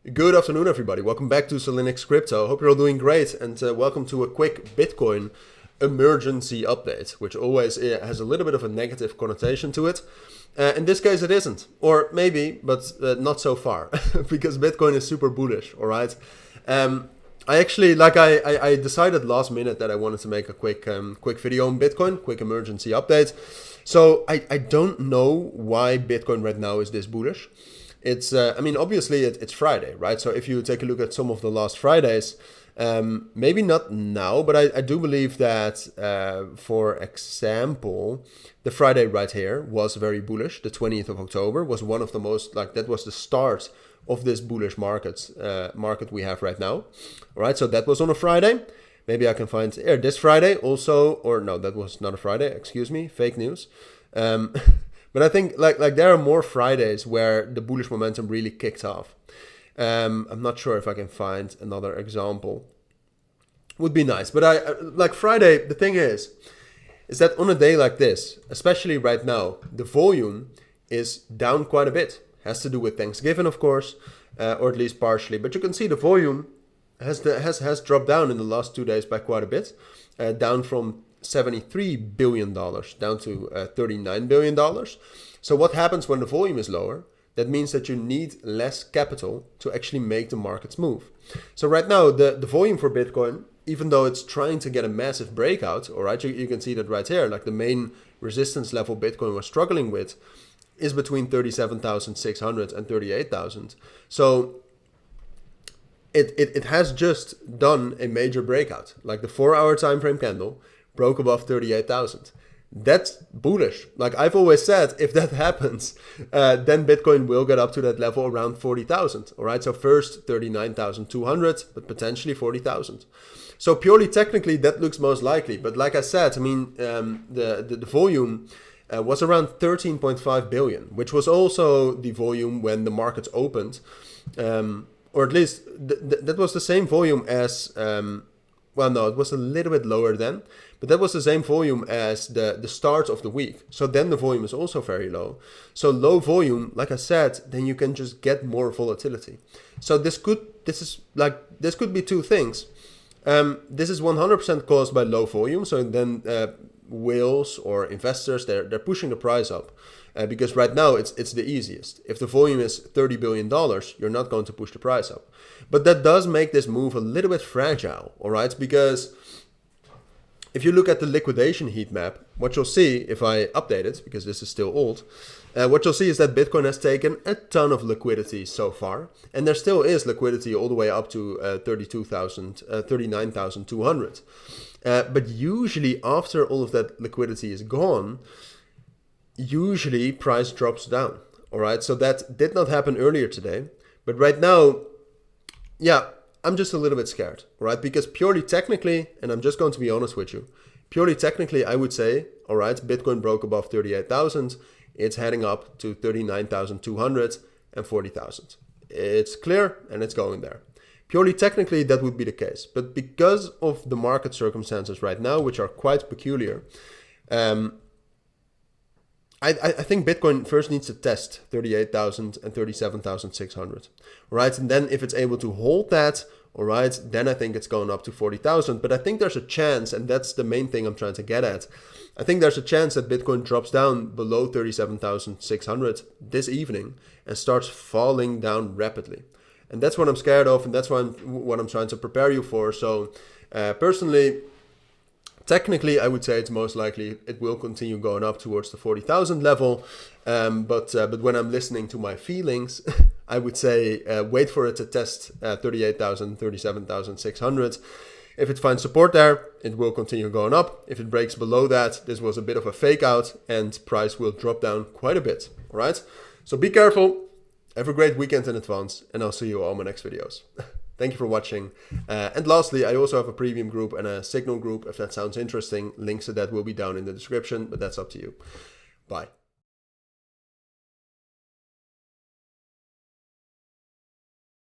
Good afternoon, everybody. Welcome back to Cilinix Crypto. Hope you're all doing great, and welcome to a quick Bitcoin emergency update, which always has a little bit of a negative connotation to it. In this case, it isn't, or maybe, but not so far, because Bitcoin is super bullish. All right. I actually I decided last minute that I wanted to make a quick video on Bitcoin, quick emergency update. So I don't know why Bitcoin right now is this bullish. It's, obviously it's Friday, right? So if you take a look at some of the last Fridays, maybe not now, but I do believe that, for example, the Friday right here was very bullish. The 20th of October was one of the most, that was the start of this bullish market we have right now. All right, so that was on a Friday. Maybe I can find here this Friday also, or no, that was not a Friday, excuse me, fake news. But I think like there are more Fridays where the bullish momentum really kicked off. I'm not sure if I can find another example. Would be nice, but I like Friday. The thing is that on a day like this, especially right now, the volume is down quite a bit. Has to do with Thanksgiving, of course, or at least partially. But you can see the volume has dropped down in the last 2 days by quite a bit, down from $73 billion down to $39 billion. So what happens when the volume is lower? That means that you need less capital to actually make the markets move. So right now, the volume for Bitcoin, even though it's trying to get a massive breakout, all right, you can see that right here, like the main resistance level Bitcoin was struggling with is between 37,600 and 38,000. So it has just done a major breakout, like the 4-hour time frame candle broke above 38,000. That's bullish. Like I've always said, if that happens, then Bitcoin will get up to that level around 40,000. All right, so first 39,200, but potentially 40,000. So purely technically, that looks most likely. But like I said, the volume was around 13.5 billion, which was also the volume when the markets opened, or at least that was the same volume as. Well, no, it was a little bit lower then, but that was the same volume as the start of the week. So then the volume is also very low. So low volume, like I said, then you can just get more volatility. So this could be two things. This is 100% caused by low volume. So then whales or investors, they're pushing the price up. Because right now it's the easiest. If the volume is $30 billion, you're not going to push the price up. But that does make this move a little bit fragile, all right? Because if you look at the liquidation heat map, what you'll see, if I update it, because this is still old, what you'll see is that Bitcoin has taken a ton of liquidity so far. And there still is liquidity all the way up to 39,200. But usually after all of that liquidity is gone, usually price drops down. All right, so that did not happen earlier today, but right now, yeah, I'm just a little bit scared, all right, because purely technically, and I'm just going to be honest with you, purely technically, I would say, all right, Bitcoin broke above 38,000, it's heading up to 39,200 and 40,000. It's clear and it's going there. Purely technically, that would be the case, but because of the market circumstances right now, which are quite peculiar, I think Bitcoin first needs to test 38,000 and 37,600, right? And then if it's able to hold that, all right, then I think it's going up to 40,000. But I think there's a chance, and that's the main thing I'm trying to get at. I think there's a chance that Bitcoin drops down below 37,600 this evening and starts falling down rapidly. And that's what I'm scared of, and that's what I'm trying to prepare you for. So personally, technically, I would say it's most likely it will continue going up towards the 40,000 level. But when I'm listening to my feelings, I would say wait for it to test 38,000, 37,600. If it finds support there, it will continue going up. If it breaks below that, this was a bit of a fake out and price will drop down quite a bit. All right. So be careful. Have a great weekend in advance, and I'll see you all in my next videos. Thank you for watching. And lastly, I also have a premium group and a signal group. If that sounds interesting, links to that will be down in the description, but that's up to you. Bye.